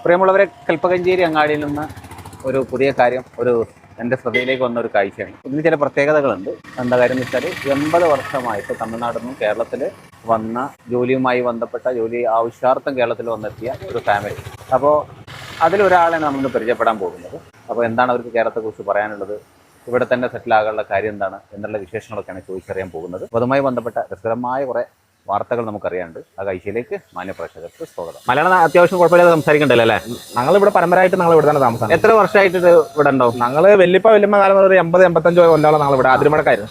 പ്രിയമുള്ളവരെ, കൽപ്പകഞ്ചേരി അങ്ങാടിയിൽ നിന്ന് ഒരു പുതിയ കാര്യം എൻ്റെ ശ്രദ്ധയിലേക്ക് വന്ന ഒരു കാഴ്ചയാണ്. ഇതിന് ചില പ്രത്യേകതകളുണ്ട്. എന്താ കാര്യം എന്ന് വെച്ചാൽ 80 വർഷമായിട്ട് തമിഴ്നാട്ടിൽ നിന്നും കേരളത്തിൽ വന്ന ജോലിയുമായി ബന്ധപ്പെട്ട ജോലി ആവശ്യാർത്ഥം കേരളത്തിൽ വന്നെത്തിയ ഒരു ഫാമിലി. അപ്പോൾ അതിലൊരാളാണ് നമ്മൾ പരിചയപ്പെടാൻ പോകുന്നത്. അപ്പോൾ എന്താണ് അവർക്ക് കേരളത്തെക്കുറിച്ച് പറയാനുള്ളത്, ഇവിടെ തന്നെ സെറ്റിൽ ആകാനുള്ള കാര്യം എന്താണ് എന്നുള്ള വിശേഷങ്ങളൊക്കെയാണ് ചോദിച്ചറിയാൻ പോകുന്നത്. അപ്പോൾ അതുമായി ബന്ധപ്പെട്ട രസകരമായ കുറേ വാർത്തകൾ നമുക്കറിയാണ്ട്. ആ കാഴ്ചയിലേക്ക് മാന്യപ്രേക്ഷകർക്ക് സ്വാഗതം. മലയാളം അത്യാവശ്യം കുഴപ്പമില്ലാതെ സംസാരിക്കണ്ടല്ലോ അല്ലേ? ഞങ്ങളിവിടെ പരമ്പരയായിട്ട് ഞങ്ങൾ ഇവിടെ തന്നെ താമസം. എത്ര വർഷമായിട്ട് ഇവിടെ ഉണ്ടാവും? ഞങ്ങൾ വല്യമ്മ കാലം ഒരു 80-85 കൊല്ലം ഞങ്ങൾ ഇവിടെ അതിരുമടക്കായിരുന്നു.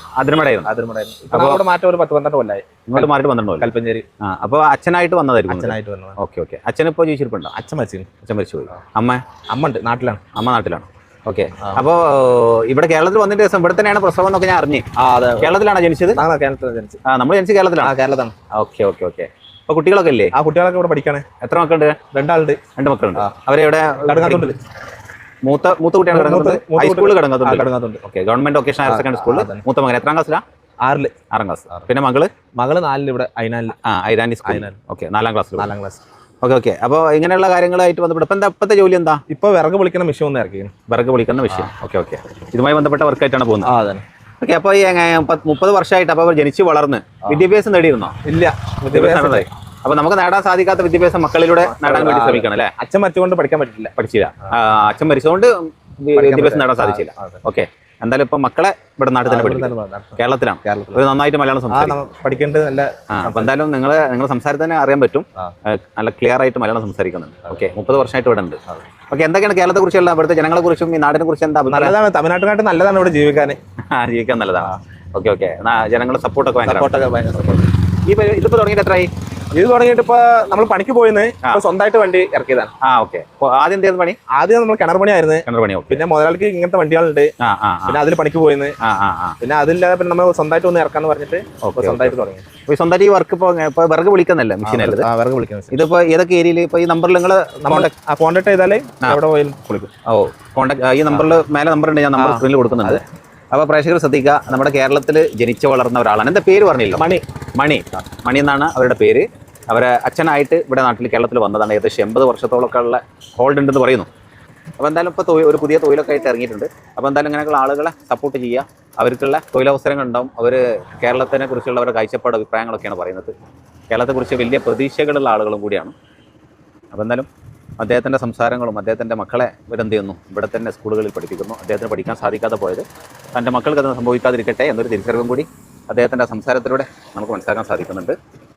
അപ്പോൾ ഇവിടെ മാറ്റം ഒരു 10-12 കൊല്ലമായി. ഇങ്ങോട്ട് മാറിയിട്ട് വന്നിട്ടുണ്ടോ? കൽപ്പഞ്ചേരി. അപ്പോൾ അച്ഛനായിട്ട് വന്നതായിരിക്കും. അച്ഛനായിട്ട് വന്നത്. ഓക്കെ. അച്ഛനിപ്പോൾ ജീവിച്ചിരിപ്പുണ്ടോ? അച്ഛൻ മരിച്ചു പോയി. അമ്മ ഉണ്ട്, നാട്ടിലാണ്. അമ്മ നാട്ടിലാണ്. ഓക്കെ. അപ്പോൾ ഇവിടെ കേരളത്തിൽ വന്നിട്ട് ദിവസം ഇവിടെ തന്നെയാണ് പ്രസവം എന്നൊക്കെ ഞാൻ അറിഞ്ഞു. കേരളത്തിലാണോ ജനിച്ചത്? കേരളത്തിലാണ് ജനിച്ചത്. നമ്മൾ ജനിച്ചത് കേരളത്തിലാണ്. കേരളത്തിലാണ്. ഓക്കെ. അപ്പൊ കുട്ടികളൊക്കെ ഇല്ലേ? കുട്ടികളൊക്കെ ഇവിടെ പഠിക്കാണ്. എത്ര മക്കളുണ്ട്? 2 ആളുണ്ട്. 2 മക്കളുണ്ട്. അവരെവിടെ? കടങ്ങാത്തുണ്ട്. മൂത്ത കുട്ടിയാണ് ഹൈസ്കൂളിൽ കടങ്ങാത്തുണ്ട്. Okay. Government vocational higher secondary സ്കൂളിൽ. മൂത്ത മകൻ എത്രാം ക്ലാസ്സിലാണ്? 6ാം ക്ലാസ്. പിന്നെ മകള് 4 ഇവിടെ ഐനാലിൽ. ഐരാനി സ്കൂൾ. ഓക്കെ. 4ാം ക്ലാസ്. ഓക്കെ. അപ്പോൾ ഇങ്ങനെയുള്ള കാര്യങ്ങളായിട്ട് ബന്ധപ്പെട്ട് ഇപ്പോഴത്തെ ജോലി എന്താ? ഇപ്പൊ വിറക് പൊളിക്കുന്ന മെഷീൻ ഒന്ന് ഇറക്കി. വിറക് പൊളിക്കുന്ന മെഷീൻ. ഓക്കെ. ഇതുമായി ബന്ധപ്പെട്ട വർക്കായിട്ടാണ് പോകുന്നത്. അതെ. ഓക്കെ. അപ്പോൾ ഈ 30 വർഷമായിട്ട് അപ്പോൾ ജനിച്ച് വളർന്ന് വിദ്യാഭ്യാസം നേടിയിരുന്നോ? ഇല്ല, വിദ്യാഭ്യാസം. അപ്പൊ നമുക്ക് നേടാൻ സാധിക്കാത്ത വിദ്യാഭ്യാസം മക്കളിലൂടെ നേടാൻ വേണ്ടി ശ്രമിക്കണം അല്ലേ? അച്ഛൻ മരിച്ചുകൊണ്ട് പഠിച്ചില്ല. അച്ഛൻ മരിച്ചുകൊണ്ട് വിദ്യാഭ്യാസം നേടാൻ സാധിച്ചില്ല. ഓക്കെ. എന്തായാലും ഇപ്പൊ മക്കളെ ഇവിടെ നാട്ടിൽ തന്നെ പഠിക്കും. കേരളത്തിലാണ്. നന്നായിട്ട് മലയാളം പഠിക്കേണ്ടത്. നല്ല. അപ്പൊ എന്തായാലും നിങ്ങളെ സംസാരത്തിൽ തന്നെ അറിയാൻ പറ്റും, നല്ല ക്ലിയർ ആയിട്ട് മലയാളം സംസാരിക്കുന്നുണ്ട്. ഓക്കെ. 30 വർഷമായിട്ട് ഇവിടെ ഉണ്ട്. ഓക്കെ. എന്തൊക്കെയാണ് കേരളത്തെ കുറിച്ചുള്ള ഇവിടുത്തെ ജനങ്ങളെ കുറിച്ചും ഈ നാടിനെ കുറിച്ച് എന്താ? നല്ലതാണ്. തമിഴ്നാട്ടിനായിട്ട് നല്ലതാണ് ഇവിടെ ജീവിക്കാൻ നല്ലതാണ്. ഓക്കെ. ജനങ്ങളുടെ സപ്പോർട്ടൊക്കെ ഭയങ്കര. ഇതിപ്പോ തുടങ്ങിയിട്ട് എത്രയായി? ഇത് തുടങ്ങിയിട്ട് ഇപ്പൊ നമ്മൾ പണിക്ക് പോയിന്ന് സ്വന്തമായിട്ട് വണ്ടി ഇറക്കിയതാണ്. ഓക്കെ. ആദ്യം എന്തായിരുന്നു പണി? ആദ്യം നമ്മൾ കിണർ പണിയായിരുന്നു. പിന്നെ മുതലാളിക്ക് ഇങ്ങനത്തെ വണ്ടികളുണ്ട്. പിന്നെ അതിൽ പണിക്ക് പോയിന്ന്. പിന്നെ അതില്ലാതെ പിന്നെ നമ്മൾ സ്വന്തമായിട്ട് ഒന്ന് ഇറക്കാന്ന് പറഞ്ഞിട്ട് സ്വന്തമായിട്ട് തുടങ്ങി. സ്വന്തമായിട്ട് ഈ വർക്ക് ഇപ്പൊ വിറക് വിളിക്കുന്നല്ല മെഷീനല്ലേ? വിറക് വിളിക്കുന്നത്. ഇതിപ്പോ ഏതൊക്കെ ഏരിയയിൽ ഇപ്പൊ ഈ നമ്പറിൽ നിങ്ങൾ കോൺടാക്ട് ചെയ്താലേ എവിടെ പോയാലും വിളിക്കും. കോൺടാക്ട് ഈ നമ്പറിൽ മേലെ നമ്പർ ഉണ്ട്, ഞാൻ നമ്പർ സ്ക്രീനിൽ കൊടുക്കുന്നുണ്ട്. അപ്പോൾ പ്രേക്ഷകർ ശ്രദ്ധിക്കുക, നമ്മുടെ കേരളത്തിൽ ജനിച്ചു വളർന്ന ഒരാളാണ്. എന്താ പേര് പറഞ്ഞില്ല? മണി എന്നാണ് അവരുടെ പേര്. അവരെ അച്ഛനായിട്ട് ഇവിടെ നാട്ടിൽ കേരളത്തിൽ വന്നതാണ്. ഏകദേശം 80 വർഷത്തോളമൊക്കെ ഉള്ള ഹോൾഡ് ഉണ്ടെന്ന് പറയുന്നു. അപ്പോൾ എന്തായാലും ഇപ്പോൾ ഒരു പുതിയ തൊഴിലൊക്കെ ആയിട്ട് ഇറങ്ങിയിട്ടുണ്ട്. അപ്പോൾ എന്തായാലും ഇങ്ങനെയുള്ള ആളുകളെ സപ്പോർട്ട് ചെയ്യുക. അവർക്കുള്ള തൊഴിലവസരങ്ങൾ ഉണ്ടാവും. അവർ കേരളത്തിനെ കുറിച്ചുള്ള അവരുടെ കാഴ്ചപ്പാട് അഭിപ്രായങ്ങളൊക്കെയാണ് പറയുന്നത്. കേരളത്തെക്കുറിച്ച് വലിയ പ്രതീക്ഷകളുള്ള ആളുകളും കൂടിയാണ്. അപ്പോൾ എന്തായാലും അദ്ദേഹത്തിൻ്റെ സംസാരങ്ങളും അദ്ദേഹത്തിൻ്റെ മക്കളെ ഇവരെന്ത് ചെയ്യുന്നു, ഇവിടെ തന്നെ സ്കൂളുകളിൽ പഠിപ്പിക്കുന്നു. അദ്ദേഹത്തിന് പഠിക്കാൻ സാധിക്കാതെ പോയത് തൻ്റെ മക്കൾക്ക് അത് സംഭവിക്കാതിരിക്കട്ടെ എന്നൊരു തിരിച്ചറിവും കൂടി അദ്ദേഹത്തിൻ്റെ സംസാരത്തിലൂടെ നമുക്ക് മനസ്സിലാക്കാൻ സാധിക്കുന്നുണ്ട്.